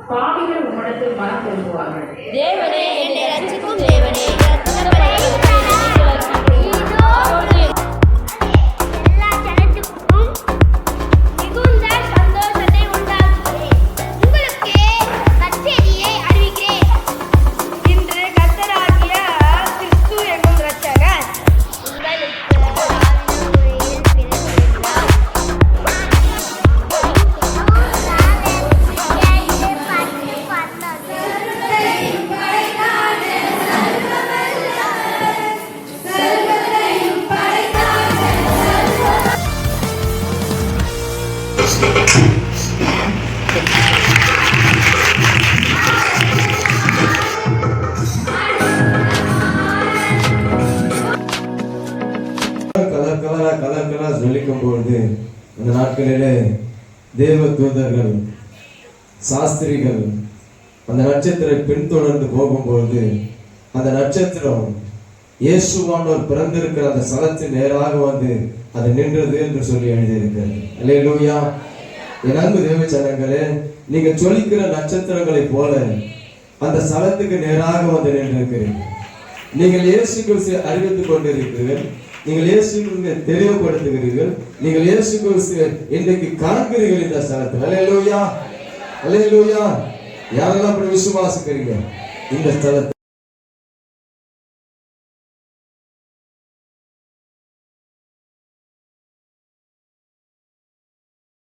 பாவிகள் உம்மிடத்தில் மனம் திரும்புவார்கள். தேவனே என்னை ரட்சிக்கும் தேவனே, எல்லா ஜனத்துக்கும் மிகுந்த சந்தோஷத்தை உண்டாக்குகிறேன். உங்களுக்கு நற்செய்தியை அறிவிக்கிறேன். இன்று கர்த்தராகிய கிறிஸ்து என்னும் இரட்சகர் உங்களுக்கு ஆவியின் பிறப்பித்தார். கலர் சொல்லிக்கும் பொழுது அந்த நாட்களிலே தேவ தூதர்கள் சாஸ்திரிகள் அந்த நட்சத்திரை பின்தொடர்ந்து போகும்பொழுது அந்த நட்சத்திரம் இயேசுவானவர் பிறந்திருக்கிற அந்த ஸ்தலத்தின் நேராக வந்து அது நின்றது என்று சொல்லி எழுதியிருக்கிறது. அல்லேலூயா. என் அன்பு தேவ ஜனங்களே, நீங்க சொல்லிக்கிற நட்சத்திரங்களை போல அந்த ஸ்தலத்துக்கு நேராக வந்து நின்றிருக்கிறீர்கள். நீங்கள் இயேசு கிறிஸ்துவை அறிவித்துக் கொண்டிருக்கிறீர்கள். நீங்கள் இயேசு கிறிஸ்துவை தெளிவுபடுத்துகிறீர்கள். நீங்கள் இயேசு கிறிஸ்துவை இன்றைக்கு காண்கிறீர்கள் இந்த ஸ்தலத்தில். அல்லேலூயா, அல்லேலூயா. யாரெல்லாம் அப்படி விசுவாசிக்கிறீங்க இந்த ஸ்தலத்தில்?